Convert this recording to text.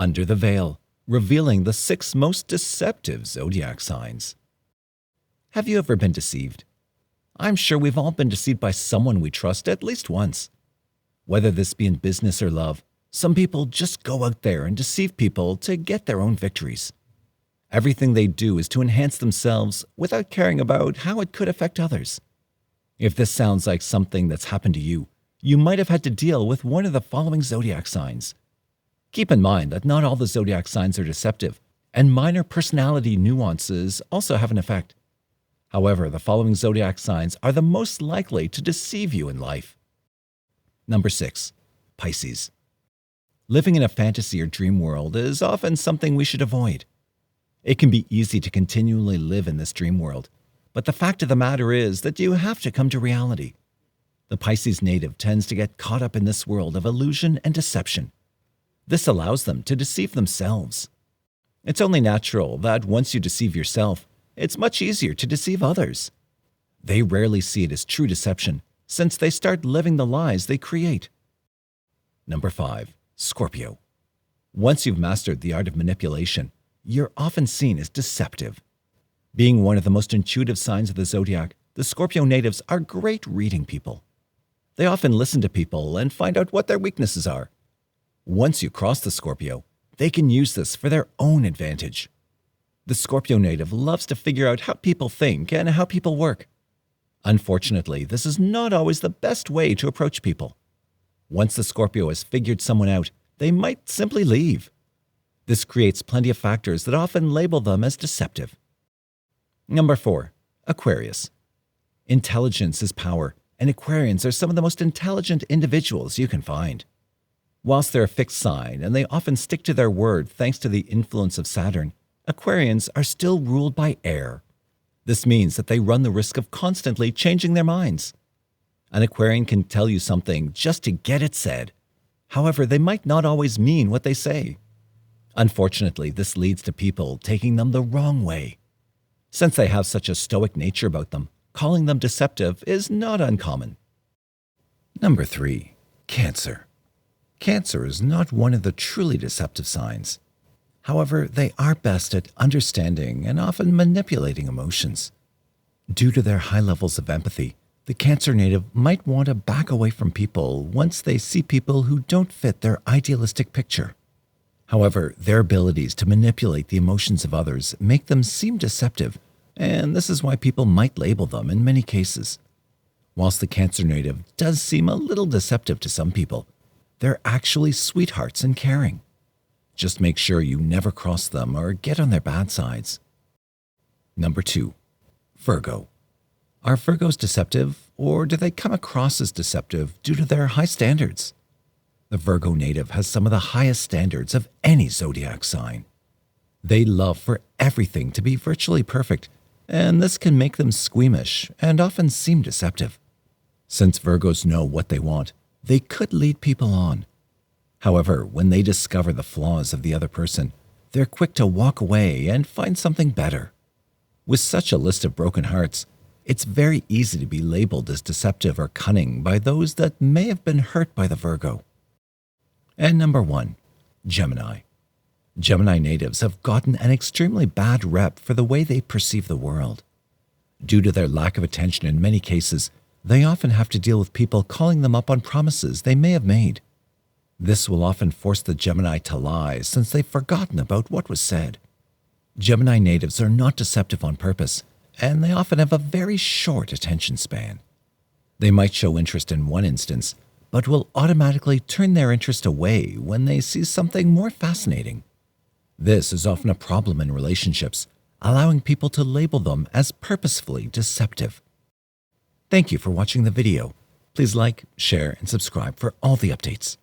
Under the Veil, revealing the 6 most deceptive zodiac signs. Have you ever been deceived? I'm sure we've all been deceived by someone we trust at least once. Whether this be in business or love, some people just go out there and deceive people to get their own victories. Everything they do is to enhance themselves without caring about how it could affect others. If this sounds like something that's happened to you, you might have had to deal with one of the following zodiac signs. Keep in mind that not all the zodiac signs are deceptive, and minor personality nuances also have an effect. However, the following zodiac signs are the most likely to deceive you in life. Number 6. Pisces. Living in a fantasy or dream world is often something we should avoid. It can be easy to continually live in this dream world, but the fact of the matter is that you have to come to reality. The Pisces native tends to get caught up in this world of illusion and deception. This allows them to deceive themselves. It's only natural that once you deceive yourself, it's much easier to deceive others. They rarely see it as true deception, since they start living the lies they create. Number 5. Scorpio. Once you've mastered the art of manipulation, you're often seen as deceptive. Being one of the most intuitive signs of the zodiac, the Scorpio natives are great reading people. They often listen to people and find out what their weaknesses are. Once you cross the Scorpio, they can use this for their own advantage. The Scorpio native loves to figure out how people think and how people work. Unfortunately, this is not always the best way to approach people. Once the Scorpio has figured someone out, they might simply leave. This creates plenty of factors that often label them as deceptive. Number 4. Aquarius. Intelligence is power, and Aquarians are some of the most intelligent individuals you can find. Whilst they're a fixed sign and they often stick to their word thanks to the influence of Saturn, Aquarians are still ruled by air. This means that they run the risk of constantly changing their minds. An Aquarian can tell you something just to get it said. However, they might not always mean what they say. Unfortunately, this leads to people taking them the wrong way. Since they have such a stoic nature about them, calling them deceptive is not uncommon. Number 3. Cancer. Cancer is not one of the truly deceptive signs. However, they are best at understanding and often manipulating emotions. Due to their high levels of empathy, the Cancer native might want to back away from people once they see people who don't fit their idealistic picture. However, their abilities to manipulate the emotions of others make them seem deceptive, and this is why people might label them in many cases. Whilst the Cancer native does seem a little deceptive to some people, they're actually sweethearts and caring. Just make sure you never cross them or get on their bad sides. Number 2. Virgo. Are Virgos deceptive, or do they come across as deceptive due to their high standards? The Virgo native has some of the highest standards of any zodiac sign. They love for everything to be virtually perfect, and this can make them squeamish and often seem deceptive. Since Virgos know what they want, they could lead people on. However, when they discover the flaws of the other person, they're quick to walk away and find something better. With such a list of broken hearts, it's very easy to be labeled as deceptive or cunning by those that may have been hurt by the Virgo. And number 1. Gemini. Gemini natives have gotten an extremely bad rep for the way they perceive the world. Due to their lack of attention in many cases, they often have to deal with people calling them up on promises they may have made. This will often force the Gemini to lie since they've forgotten about what was said. Gemini natives are not deceptive on purpose, and they often have a very short attention span. They might show interest in one instance, but will automatically turn their interest away when they see something more fascinating. This is often a problem in relationships, allowing people to label them as purposefully deceptive. Thank you for watching the video. Please like, share, and subscribe for all the updates.